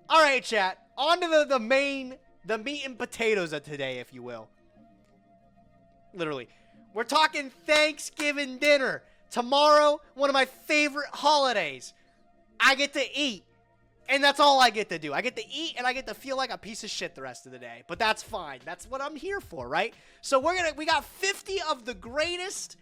All right, chat. On to the meat and potatoes of today, if you will. Literally. We're talking Thanksgiving dinner. Tomorrow, one of my favorite holidays. I get to eat. And that's all I get to do. I get to eat and I get to feel like a piece of shit the rest of the day. But that's fine. That's what I'm here for, right? So we got 50 of the greatest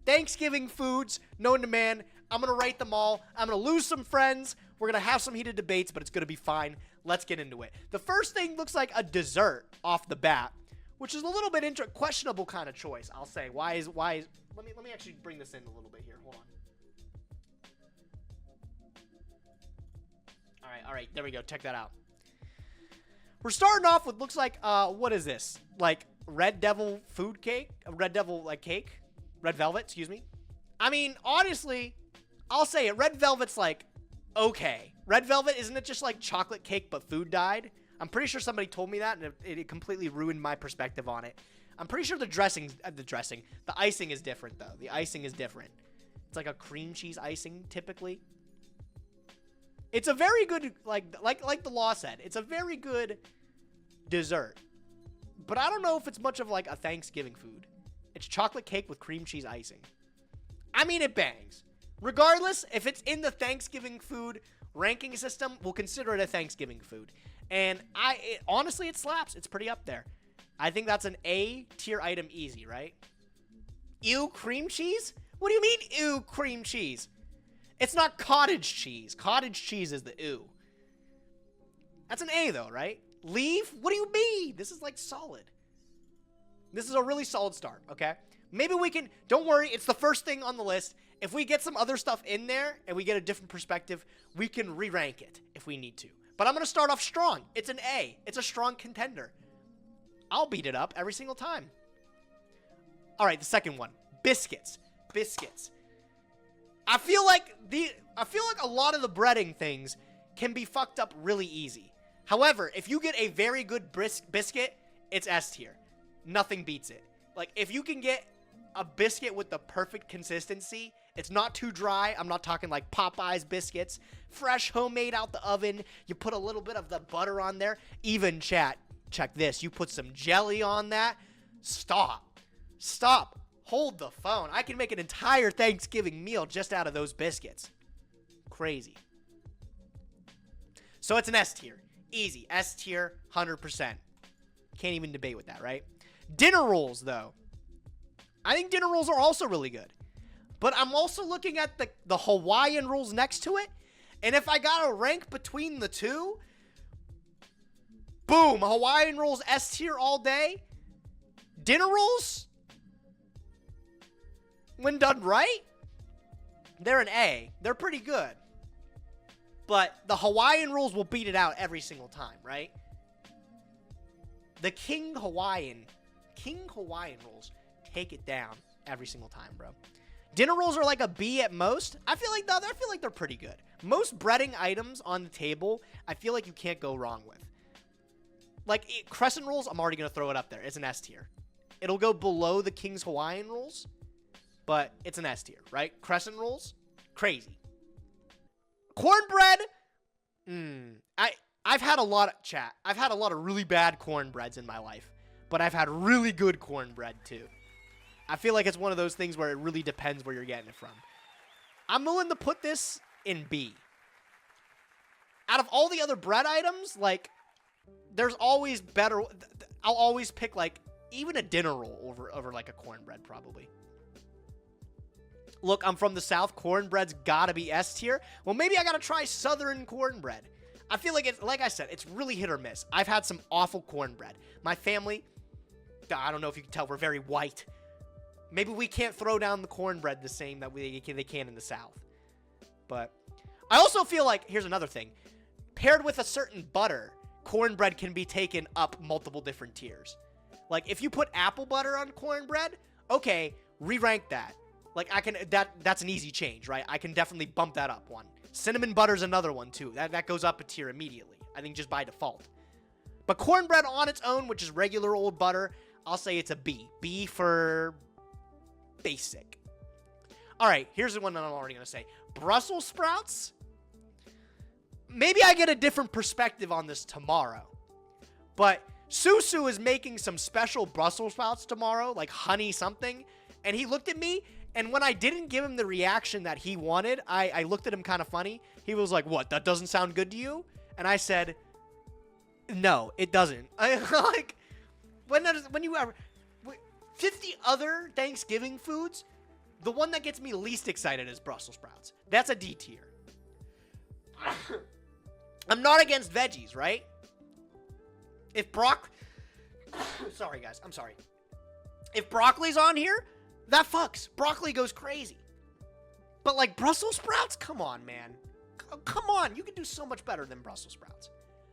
Thanksgiving foods known to man. I'm going to rate them all. I'm going to lose some friends. We're going to have some heated debates, but it's going to be fine. Let's get into it. The first thing looks like a dessert off the bat, which is a little bit questionable kind of choice, I'll say. Why is let me actually bring this in a little bit here. Hold on. All right, there we go. Check that out. We're starting off with, looks like, what is this? Like, Red Devil food cake? Red Devil, like, cake? Red Velvet, excuse me. I mean, honestly, I'll say it. Red Velvet's, like, okay. Red Velvet, isn't it just, like, chocolate cake but food dyed? I'm pretty sure somebody told me that, and it completely ruined my perspective on it. I'm pretty sure the icing is different, though. The icing is different. It's like a cream cheese icing, typically. It's a very good, like the law said, it's a very good dessert. But I don't know if it's much of like a Thanksgiving food. It's chocolate cake with cream cheese icing. I mean, it bangs. Regardless, if it's in the Thanksgiving food ranking system, we'll consider it a Thanksgiving food. And honestly, it slaps. It's pretty up there. I think that's an A tier item easy, right? Ew, cream cheese? What do you mean, ew, cream cheese? It's not cottage cheese. Cottage cheese is the ew. That's an A, though, right? Leave? What do you mean? This is, like, solid. This is a really solid start, okay? Maybe we can... Don't worry, it's the first thing on the list. If we get some other stuff in there and we get a different perspective, we can re-rank it if we need to. But I'm going to start off strong. It's an A. It's a strong contender. I'll beat it up every single time. All right, the second one. Biscuits. Biscuits. I feel like a lot of the breading things can be fucked up really easy. However, if you get a very good biscuit, it's S tier. Nothing beats it. Like, if you can get a biscuit with the perfect consistency, it's not too dry. I'm not talking like Popeye's biscuits. Fresh, homemade out the oven. You put a little bit of the butter on there. Even, chat, check this. You put some jelly on that. Stop. Stop. Hold the phone. I can make an entire Thanksgiving meal just out of those biscuits. Crazy. So it's an S tier. Easy. S tier, 100%. Can't even debate with that, right? Dinner rolls, though. I think dinner rolls are also really good. But I'm also looking at the Hawaiian rolls next to it. And if I got to rank between the two, boom, Hawaiian rolls S tier all day. Dinner rolls, when done right, they're an A. They're pretty good. But the Hawaiian rolls will beat it out every single time, right? The King Hawaiian rolls take it down every single time, bro. Dinner rolls are like a B at most. I feel like they're pretty good. Most breading items on the table, I feel like you can't go wrong with. Like crescent rolls, I'm already gonna throw it up there. It's an S tier. It'll go below the King's Hawaiian rolls, but it's an S tier, right? Crescent rolls, crazy. Cornbread, I've had a lot of chat. I've had a lot of really bad cornbreads in my life, but I've had really good cornbread too. I feel like it's one of those things where it really depends where you're getting it from. I'm willing to put this in B. Out of all the other bread items, like, there's always better. I'll always pick, like, even a dinner roll over like, a cornbread, probably. Look, I'm from the South. Cornbread's gotta be S tier. Well, maybe I gotta try Southern cornbread. I feel like it's, like I said, it's really hit or miss. I've had some awful cornbread. My family, I don't know if you can tell, we're very white. Maybe we can't throw down the cornbread the same that they can in the South. But I also feel like, here's another thing. Paired with a certain butter, cornbread can be taken up multiple different tiers. Like, if you put apple butter on cornbread, okay, re-rank that. Like, that's an easy change, right? I can definitely bump that up one. Cinnamon butter's another one, too. That goes up a tier immediately. I think just by default. But cornbread on its own, which is regular old butter, I'll say it's a B. B for basic. All right, here's the one that I'm already going to say. Brussels sprouts? maybe I get a different perspective on this tomorrow. But Susu is making some special Brussels sprouts tomorrow, like honey something. And he looked at me, and when I didn't give him the reaction that he wanted, I looked at him kind of funny. He was like, what, that doesn't sound good to you? And I said, no, it doesn't. Like, when you ever... 50 other Thanksgiving foods, the one that gets me least excited is Brussels sprouts. That's a D tier. I'm not against veggies, right? If sorry, guys. I'm sorry. If broccoli's on here, that fucks. Broccoli goes crazy. But, like, Brussels sprouts? Come on, man. Come on. You can do so much better than Brussels sprouts.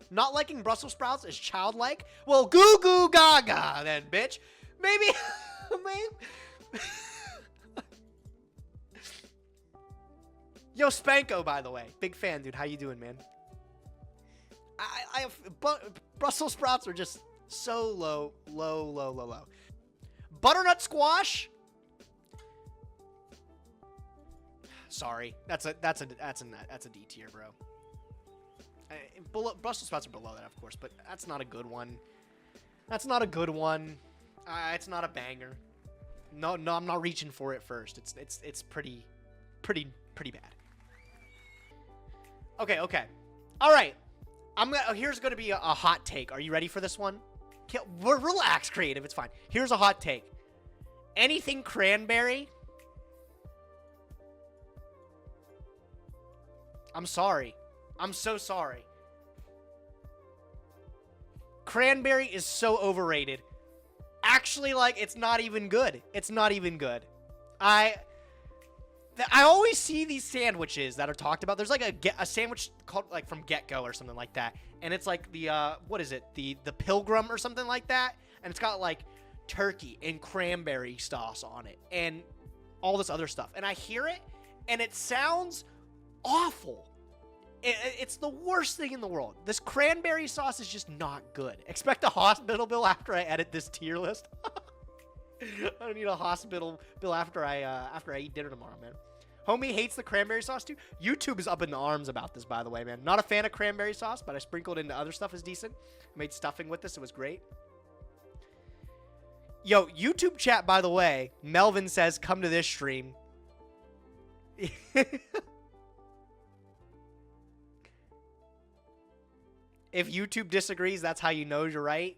Not liking Brussels sprouts is childlike? Well, goo goo gaga then, bitch. Maybe. Yo, Spanko, by the way. Big fan, dude. How you doing, man? Brussels sprouts are just so low. Butternut squash? Sorry. That's a D tier, bro. Brussels sprouts are below that, of course, but that's not a good one. It's not a banger. No, I'm not reaching for it first. It's pretty bad. Okay. All right. Here's gonna be a hot take. Are you ready for this one? Relax, creative. It's fine. Here's a hot take. Anything cranberry? I'm sorry. I'm so sorry. Cranberry is so overrated. Actually, like, it's not even good. It's not even good. I always see these sandwiches that are talked about. There's like a sandwich called like from Get Go or something like that, and it's like the what is it? The Pilgrim or something like that, and it's got like turkey and cranberry sauce on it and all this other stuff. And I hear it, and it sounds awful. It's the worst thing in the world. This cranberry sauce is just not good. Expect a hospital bill after I edit this tier list. I don't need a hospital bill after I eat dinner tomorrow, man. Homie hates the cranberry sauce too. YouTube is up in arms about this, by the way, man. Not a fan of cranberry sauce, but I sprinkled into other stuff is decent. Made stuffing with this. It was great. Yo, YouTube chat, by the way. Melvin says, come to this stream. If YouTube disagrees, that's how you know you're right.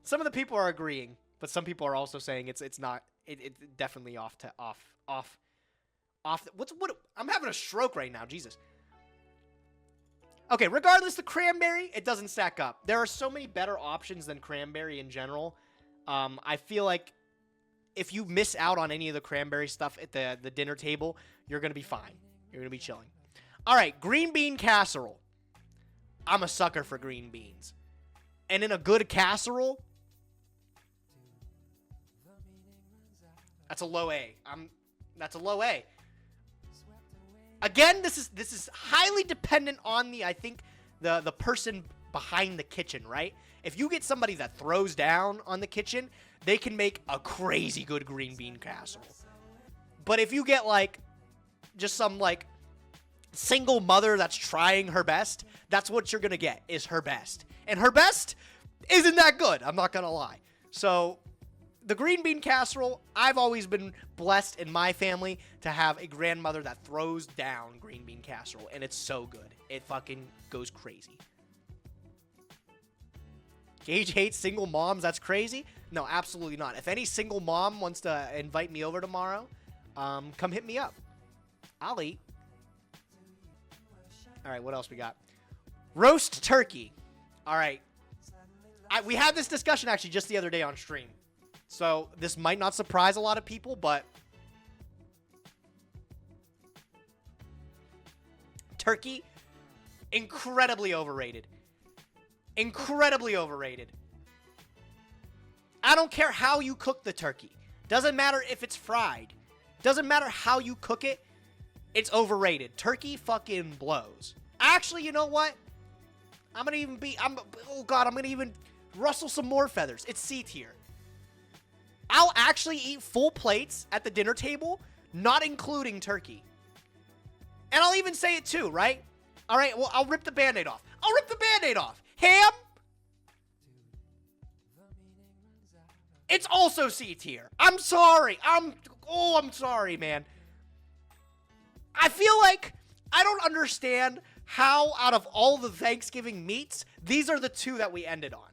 Some of the people are agreeing, but some people are also saying it's not. It's definitely off. What? I'm having a stroke right now. Jesus. Okay, regardless, the cranberry, it doesn't stack up. There are so many better options than cranberry in general. I feel like if you miss out on any of the cranberry stuff at the dinner table, you're gonna be fine. You're gonna be chilling. All right, green bean casserole. I'm a sucker for green beans. And in a good casserole, that's a low A. That's a low A. Again, this is highly dependent on the person behind the kitchen, right? If you get somebody that throws down on the kitchen, they can make a crazy good green bean casserole. But if you get like just some like single mother that's trying her best, that's what you're gonna get, is her best. And her best isn't that good, I'm not gonna lie. So the green bean casserole, I've always been blessed in my family to have a grandmother that throws down green bean casserole, and it's so good. It fucking goes crazy. Gage hates single moms, that's crazy? No, absolutely not. If any single mom wants to invite me over tomorrow, come hit me up. I'll eat. All right, what else we got? Roast turkey. All right. We had this discussion actually just the other day on stream. So this might not surprise a lot of people, but turkey, incredibly overrated. Incredibly overrated. I don't care how you cook the turkey. Doesn't matter if it's fried. Doesn't matter how you cook it. It's overrated. Turkey fucking blows. Actually, you know what? I'm gonna even rustle some more feathers. It's C tier. I'll actually eat full plates at the dinner table, not including turkey. And I'll even say it too, right? All right, well, I'll rip the Band-Aid off. I'll rip the Band-Aid off. Ham? It's also C tier. I'm sorry. I'm sorry, man. I feel like I don't understand how out of all the Thanksgiving meats, these are the two that we ended on.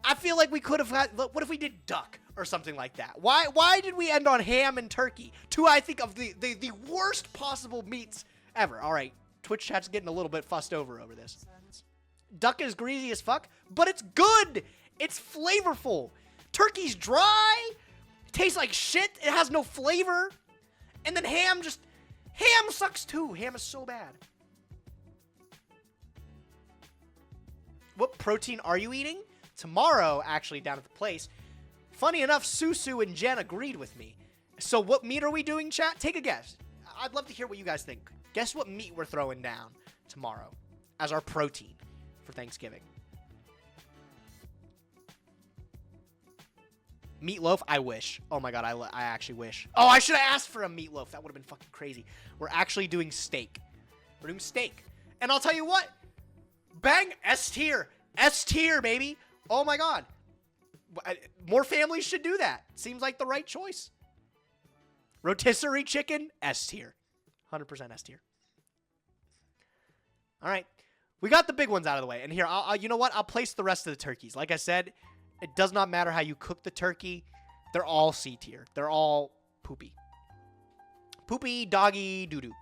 I feel like we could have had, what if we did duck or something like that? Why did we end on ham and turkey? Two, I think, of the worst possible meats ever. All right, Twitch chat's getting a little bit fussed over this. Duck is greasy as fuck, but it's good. It's flavorful. Turkey's dry. Tastes like shit. It has no flavor. And then ham sucks too. Ham is so bad. What protein are you eating? Tomorrow, actually, down at the place. Funny enough, Susu and Jen agreed with me. So what meat are we doing, chat? Take a guess. I'd love to hear what you guys think. Guess what meat we're throwing down tomorrow as our protein for Thanksgiving. Meatloaf? I wish. Oh my god, I actually wish. Oh, I should have asked for a meatloaf. That would have been fucking crazy. We're actually doing steak. We're doing steak. And I'll tell you what. Bang! S tier. S tier, baby. Oh my god. More families should do that. Seems like the right choice. Rotisserie chicken? S tier. 100% S tier. All right. We got the big ones out of the way. And here, you know what? I'll place the rest of the turkeys. Like I said, it does not matter how you cook the turkey. They're all C tier. They're all poopy. Poopy, doggy, doo-doo.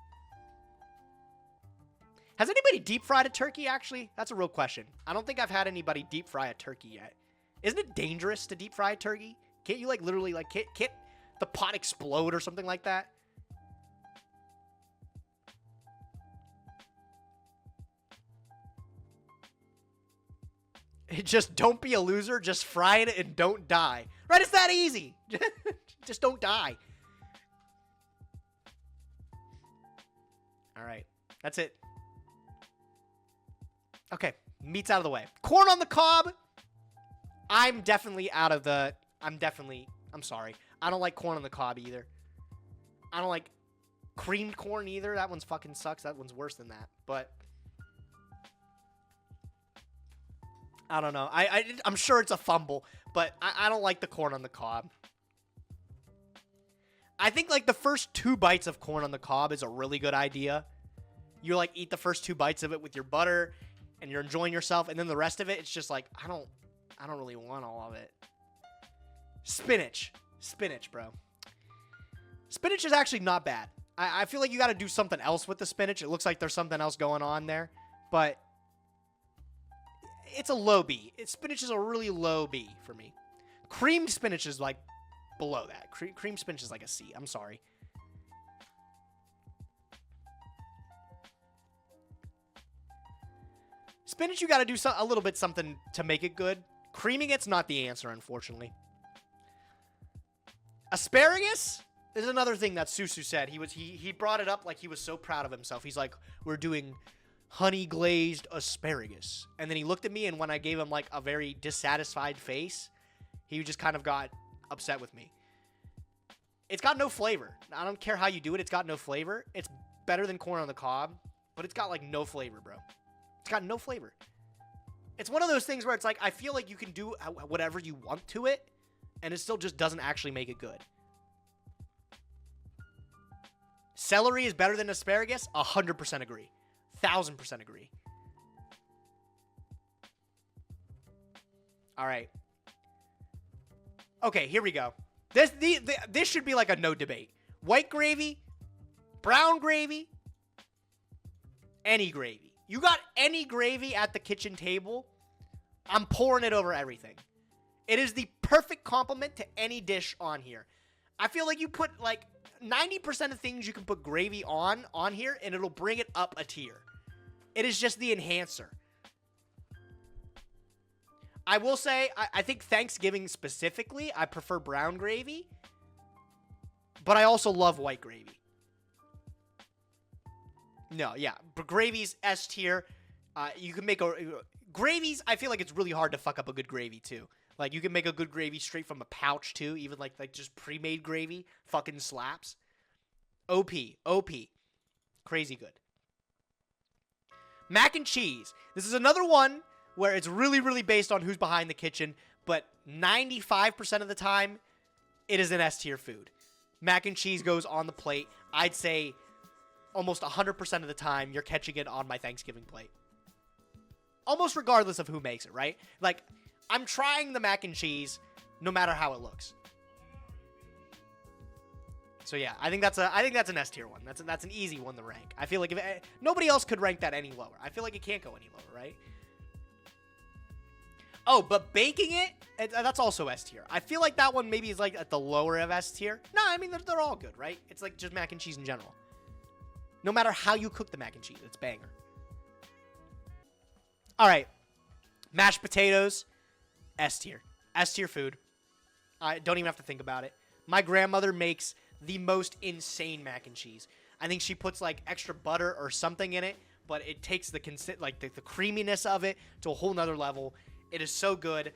Has anybody deep fried a turkey, actually? That's a real question. I don't think I've had anybody deep fry a turkey yet. Isn't it dangerous to deep fry a turkey? Can't you, like, literally, like, can't the pot explode or something like that? Just don't be a loser. Just fry it and don't die. Right? It's that easy. Just don't die. All right. That's it. Okay. Meat's out of the way. Corn on the cob. I'm sorry. I don't like corn on the cob either. I don't like creamed corn either. That one's fucking sucks. That one's worse than that. But I don't know. I'm sure it's a fumble, but I don't like the corn on the cob. I think, like, the first 2 bites of corn on the cob is a really good idea. You, like, eat the first 2 bites of it with your butter, and you're enjoying yourself, and then the rest of it, it's just like, I don't really want all of it. Spinach. Spinach, bro. Spinach is actually not bad. I feel like you got to do something else with the spinach. It looks like there's something else going on there, but it's a low B. Spinach is a really low B for me. Creamed spinach is, like, below that. Creamed spinach is like a C. I'm sorry. Spinach, you got to do a little bit something to make it good. Creaming it's not the answer, unfortunately. Asparagus is another thing that Susu said. He brought it up like he was so proud of himself. He's like, we're doing honey glazed asparagus. And then he looked at me, and when I gave him, like, a very dissatisfied face, he just kind of got upset with me. It's got no flavor. I don't care how you do it. It's got no flavor. It's better than corn on the cob, but it's got, like, no flavor, bro. It's got no flavor. It's one of those things where it's like, I feel like you can do whatever you want to it, and it still just doesn't actually make it good. Celery is better than asparagus? 100% agree. 1000% agree. All right. Okay, here we go. This should be like a no debate. White gravy, brown gravy, any gravy. You got any gravy at the kitchen table, I'm pouring it over everything. It is the perfect complement to any dish on here. I feel like you put, like, 90% of things you can put gravy on here, and it'll bring it up a tier. It is just the enhancer. I will say, I think Thanksgiving specifically, I prefer brown gravy, but I also love white gravy. No, yeah, but gravy's S tier. You can make gravies. I feel like it's really hard to fuck up a good gravy too. Like, you can make a good gravy straight from a pouch too, even like just pre-made gravy fucking slaps. OP, crazy good. Mac and cheese. This is another one where it's really, really based on who's behind the kitchen, but 95% of the time, it is an S tier food. Mac and cheese goes on the plate. I'd say almost 100% of the time, you're catching it on my Thanksgiving plate. Almost regardless of who makes it, right? Like, I'm trying the mac and cheese no matter how it looks. So yeah, I think that's an S tier one. That's an easy one to rank. I feel like if nobody else could rank that any lower. I feel like it can't go any lower, right? Oh, but baking it, that's also S tier. I feel like that one maybe is like at the lower of S tier. No, I mean they're all good, right? It's like just mac and cheese in general. No matter how you cook the mac and cheese, it's banger. All right, mashed potatoes, S tier. S tier food. I don't even have to think about it. My grandmother makes the most insane mac and cheese. I think she puts like extra butter or something in it, but it takes the creaminess of it to a whole nother level. It is so good.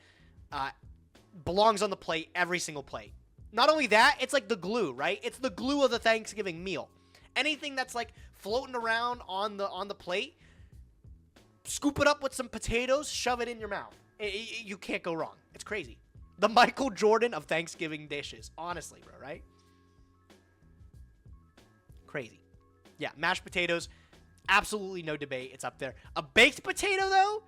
Belongs on the plate, every single plate. Not only that, it's like the glue, right? It's the glue of the Thanksgiving meal. Anything that's like floating around on the plate, scoop it up with some potatoes, shove it in your mouth. You can't go wrong. It's crazy. The Michael Jordan of Thanksgiving dishes. Honestly, bro, right? Crazy. Yeah, mashed potatoes, absolutely no debate. It's up there. A baked potato, though?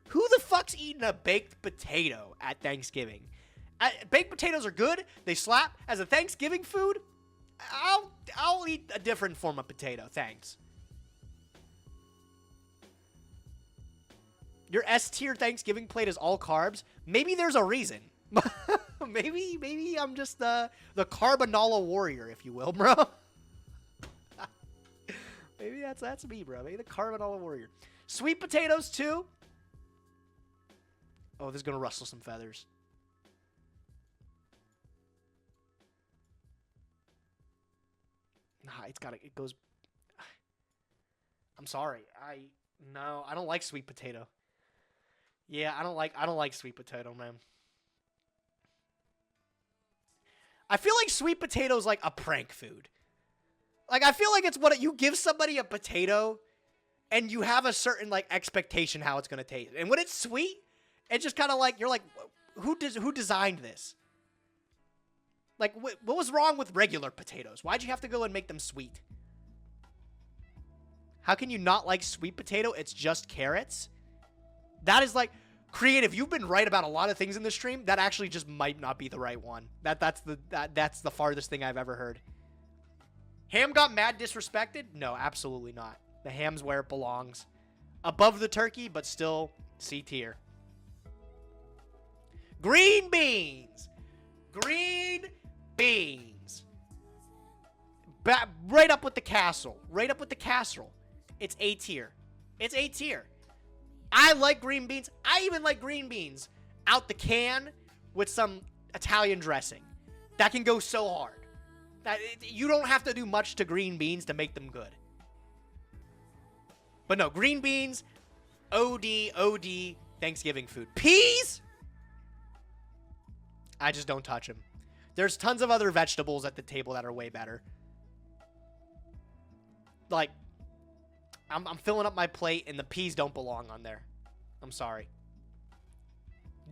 Who the fuck's eating a baked potato at Thanksgiving? Baked potatoes are good. They slap. As a Thanksgiving food, I'll eat a different form of potato. Thanks. Your S tier Thanksgiving plate is all carbs. Maybe there's a reason. maybe I'm just the carbanola warrior, if you will, bro. Maybe that's me, bro. Maybe the carbanola warrior. Sweet potatoes too. Oh, this is gonna rustle some feathers. Nah, it goes. I'm sorry. I don't like sweet potato. Yeah, I don't like sweet potato, man. I feel like sweet potato is like a prank food. Like, I feel like it's what you give somebody a potato and you have a certain like expectation how it's gonna taste. And when it's sweet, it's just kind of like you're like, who designed this? Like, what was wrong with regular potatoes? Why'd you have to go and make them sweet? How can you not like sweet potato? It's just carrots. That is like creative. You've been right about a lot of things in this stream. That actually just might not be the right one. That's the farthest thing I've ever heard. Ham got mad disrespected? No, absolutely not. The ham's where it belongs. Above the turkey, but still C tier. Green beans. Green beans. Right up with the casserole. Right up with the casserole. It's A tier. It's A tier. I like green beans. I even like green beans out the can with some Italian dressing. That can go so hard. You don't have to do much to green beans to make them good. But no, green beans, OD, Thanksgiving food. Peas? I just don't touch them. There's tons of other vegetables at the table that are way better. Like, I'm filling up my plate and the peas don't belong on there. I'm sorry.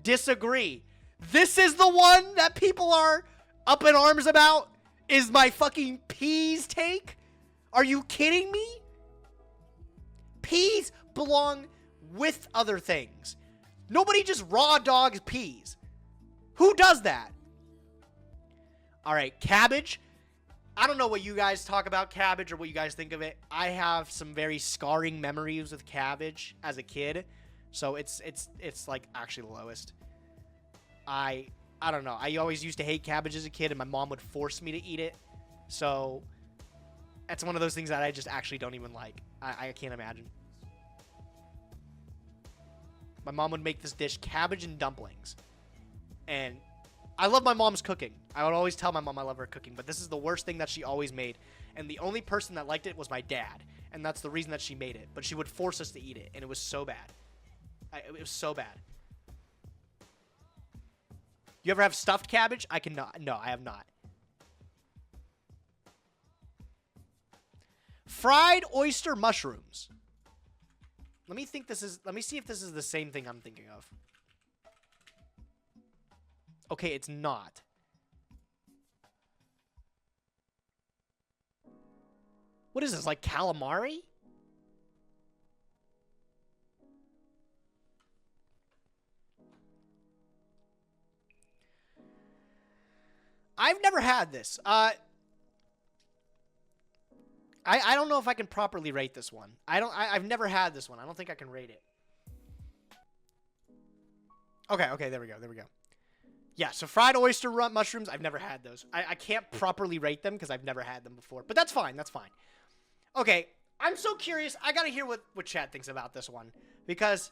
Disagree. This is the one that people are up in arms about? Is my fucking peas take? Are you kidding me? Peas belong with other things. Nobody just raw dogs peas. Who does that? All right, cabbage. I don't know what you guys talk about cabbage or what you guys think of it. I have some very scarring memories with cabbage as a kid, so it's like actually the lowest. I don't know. I always used to hate cabbage as a kid, and my mom would force me to eat it. So that's one of those things that I just actually don't even like. I can't imagine. My mom would make this dish, cabbage and dumplings, and I love my mom's cooking. I would always tell my mom I love her cooking, but this is the worst thing that she always made. And the only person that liked it was my dad. And that's the reason that she made it. But she would force us to eat it, and it was so bad. It was so bad. You ever have stuffed cabbage? I cannot. No, I have not. Fried oyster mushrooms. Let me see if this is the same thing I'm thinking of. Okay, it's not. What is this, like calamari? I've never had this. I don't know if I can properly rate this one. I've never had this one. I don't think I can rate it. Okay, there we go. Yeah, so fried oyster mushrooms, I've never had those. I can't properly rate them because I've never had them before. But that's fine. Okay, I'm so curious. I gotta hear what Chad thinks about this one. Because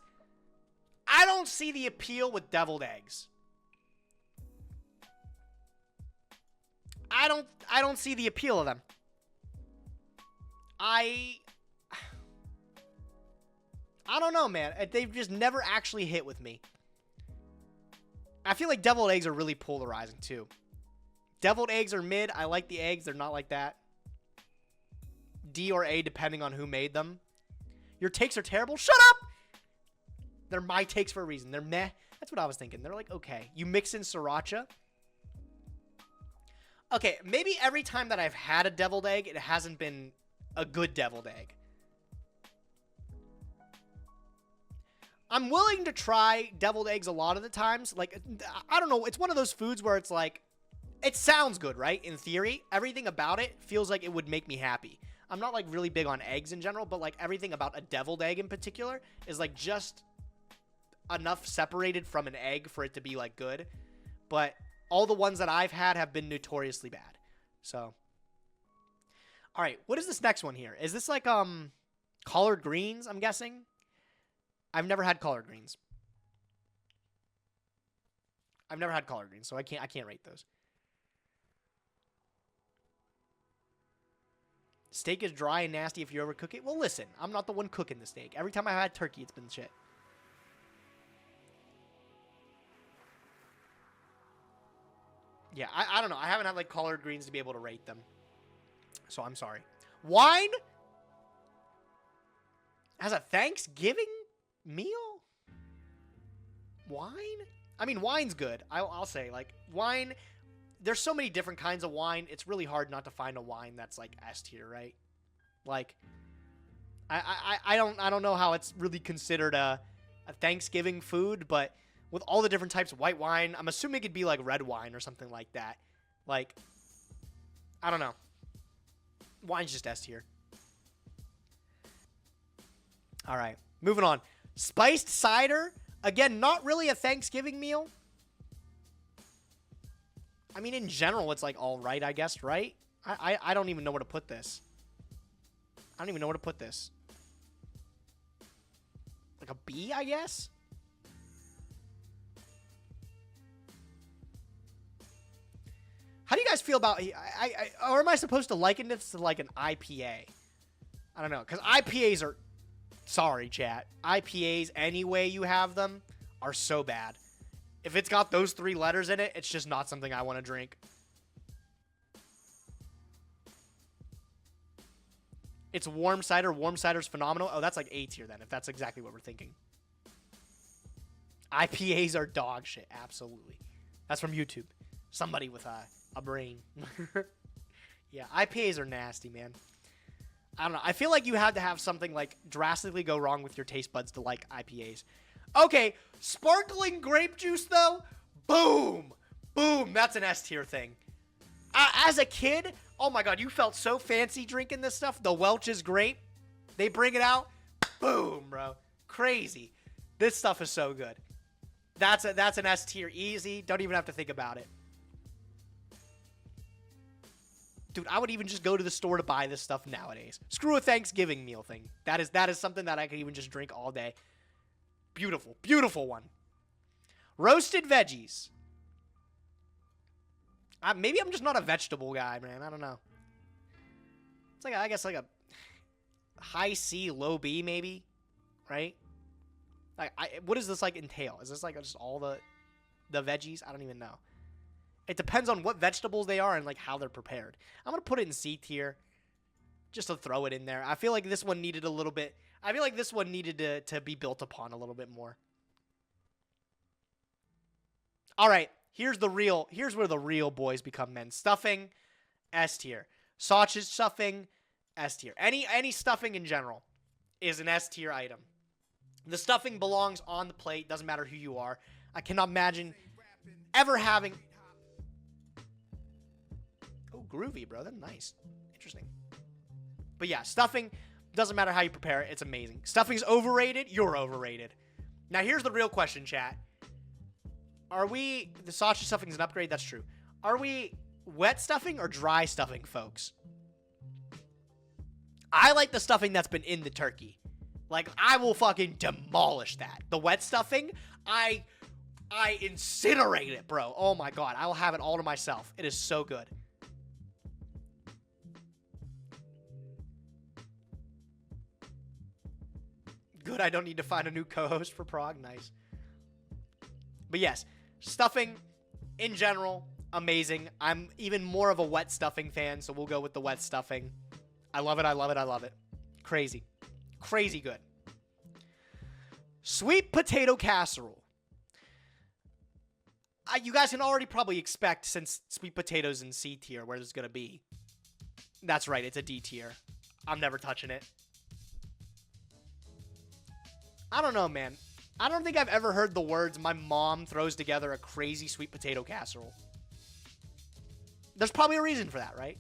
I don't see the appeal with deviled eggs. I don't see the appeal of them. I don't know, man. They've just never actually hit with me. I feel like deviled eggs are really polarizing, too. Deviled eggs are mid. I like the eggs. They're not like that. D or A, depending on who made them. Your takes are terrible? Shut up! They're my takes for a reason. They're meh. That's what I was thinking. They're like, okay. You mix in sriracha. Okay, maybe every time that I've had a deviled egg, it hasn't been a good deviled egg. I'm willing to try deviled eggs a lot of the times. Like, I don't know. It's one of those foods where it's like, it sounds good, right? In theory, everything about it feels like it would make me happy. I'm not, like, really big on eggs in general, but, like, everything about a deviled egg in particular is, like, just enough separated from an egg for it to be, like, good. But all the ones that I've had have been notoriously bad. So, all right. What is this next one here? Is this, like, collard greens, I'm guessing? I've never had collard greens. So I can't rate those. Steak is dry and nasty if you overcook it. Well, listen, I'm not the one cooking the steak. Every time I've had turkey, it's been shit. Yeah, I don't know. I haven't had, like, collard greens to be able to rate them. So I'm sorry. Wine? As a Thanksgiving meal? Wine? I mean, wine's good. I'll say, like, wine. There's so many different kinds of wine. It's really hard not to find a wine that's, like, S tier, right? Like, I don't know how it's really considered a Thanksgiving food, but with all the different types of white wine, I'm assuming it'd be like red wine or something like that. Like, I don't know. Wine's just S tier. All right, moving on. Spiced cider. Again, not really a Thanksgiving meal. I mean, in general, it's like all right, I guess, right? I don't even know where to put this. Like a B, I guess? How do you guys feel about... or am I supposed to liken this to like an IPA? I don't know, because IPAs are... Sorry, chat. IPAs, any way you have them, are so bad. If it's got those 3 letters in it, it's just not something I want to drink. It's warm cider. Warm cider's phenomenal. Oh, that's like A tier then, if that's exactly what we're thinking. IPAs are dog shit. Absolutely. That's from YouTube. Somebody with a brain. Yeah, IPAs are nasty, man. I don't know. I feel like you have to have something like drastically go wrong with your taste buds to like IPAs. Okay, sparkling grape juice though, boom, boom. That's an S tier thing. As a kid, oh my god, you felt so fancy drinking this stuff. The Welch's grape, they bring it out, boom, bro, crazy. This stuff is so good. That's an S tier, easy. Don't even have to think about it. Dude, I would even just go to the store to buy this stuff nowadays. Screw a Thanksgiving meal thing. That is something that I could even just drink all day. Beautiful, beautiful one. Roasted veggies. Maybe I'm just not a vegetable guy, man. I don't know. It's like, I guess, like a high C, low B, maybe, right? Like, what does this like entail? Is this like just all the veggies? I don't even know. It depends on what vegetables they are and like how they're prepared. I'm gonna put it in C tier, just to throw it in there. I feel like this one needed a little bit. I feel like this one needed to be built upon a little bit more. All right, here's where the real boys become men. Stuffing, S tier. Sausage stuffing, S tier. Any stuffing in general is an S tier item. The stuffing belongs on the plate. Doesn't matter who you are. I cannot imagine ever having... Oh, groovy, bro. That's nice. Interesting. But yeah, stuffing, doesn't matter how you prepare it. It's amazing. Stuffing's overrated. You're overrated. Now, here's the real question, chat. Are we... The sausage stuffing is an upgrade. That's true. Are we wet stuffing or dry stuffing, folks? I like the stuffing that's been in the turkey. Like, I will fucking demolish that. The wet stuffing, I incinerate it, bro. Oh my god, I will have it all to myself. It is so good. Good, I don't need to find a new co-host for Prague. Nice. But yes, stuffing, in general, amazing. I'm even more of a wet stuffing fan, so we'll go with the wet stuffing. I love it, I love it, I love it. Crazy. Crazy good. Sweet potato casserole. You guys can already probably expect, since sweet potatoes in C tier, where it's going to be. That's right, it's a D tier. I'm never touching it. I don't know, man. I don't think I've ever heard the words, my mom throws together a crazy sweet potato casserole. There's probably a reason for that, right?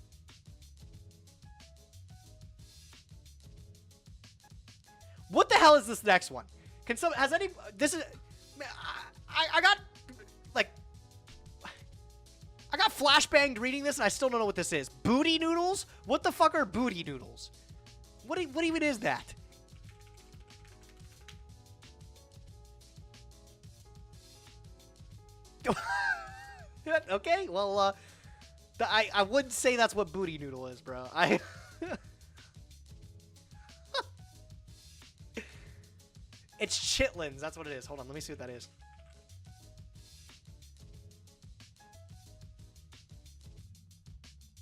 What the hell is this next one? Can some... Has any... This is... I got... Like... I got flashbanged reading this, and I still don't know what this is. Booty noodles? What the fuck are booty noodles? What even is that? Okay, well, I wouldn't say that's what booty noodle is, bro. It's chitlins. That's what it is. Hold on. Let me see what that is.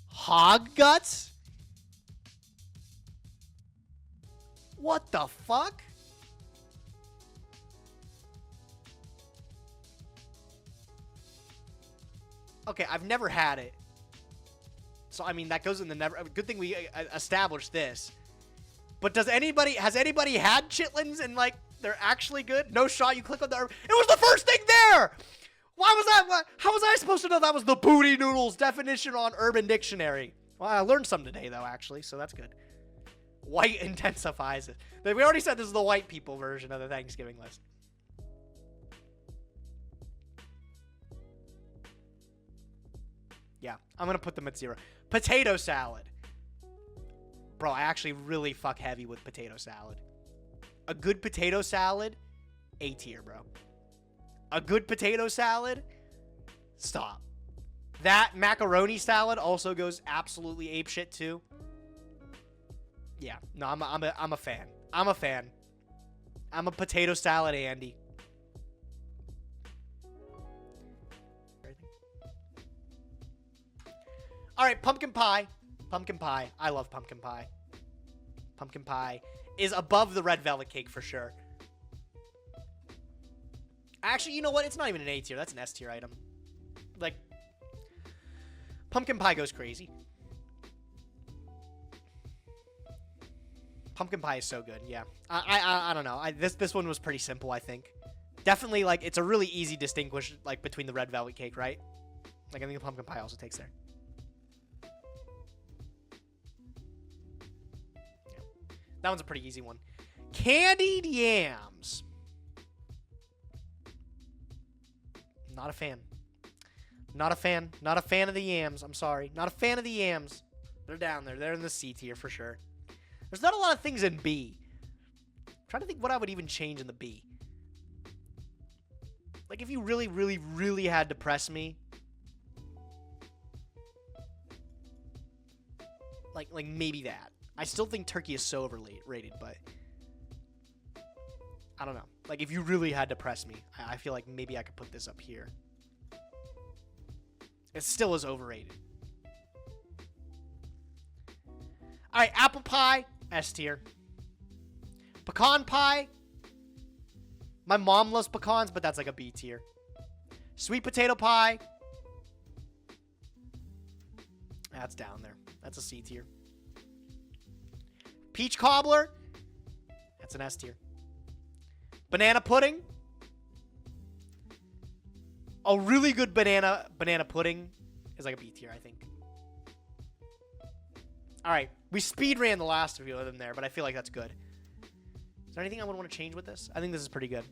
Hog guts? What the fuck? Okay, I've never had it. So, I mean, that goes in the never... Good thing we established this. But has anybody had chitlins and, like, they're actually good? No shot, you click on the herb. It was the first thing there! Why was that? How was I supposed to know that was the booty noodles definition on Urban Dictionary? Well, I learned some today, though, actually, so that's good. White intensifies it. We already said this is the white people version of the Thanksgiving list. Yeah, I'm going to put them at 0. Potato salad. Bro, I actually really fuck heavy with potato salad. A good potato salad, A tier, bro. A good potato salad, stop. That macaroni salad also goes absolutely apeshit too. Yeah, no, I'm a fan. I'm a fan. I'm a potato salad Andy. All right, pumpkin pie. Pumpkin pie. I love pumpkin pie. Pumpkin pie is above the red velvet cake for sure. Actually, you know what? It's not even an A tier. That's an S tier item. Like, pumpkin pie goes crazy. Pumpkin pie is so good. Yeah. I don't know. This one was pretty simple, I think. Definitely, like, it's a really easy distinguish, like, between the red velvet cake, right? Like, I think the pumpkin pie also takes there. Yeah. That one's a pretty easy one. Candied yams. Not a fan. Not a fan. Not a fan of the yams. I'm sorry. Not a fan of the yams. They're down there. They're in the C tier for sure. There's not a lot of things in B. I'm trying to think what I would even change in the B. Like, if you really, really, really had to press me. Like maybe that. I still think turkey is so overrated, but I don't know. Like, if you really had to press me, I feel like maybe I could put this up here. It still is overrated. All right, apple pie, S tier. Pecan pie. My mom loves pecans, but that's like a B tier. Sweet potato pie. That's down there. That's a C tier. Peach cobbler. That's an S tier. Banana pudding. A really good banana pudding is like a B tier, I think. All right. We speed ran the last few of them there, but I feel like that's good. Is there anything I would want to change with this? I think this is pretty good.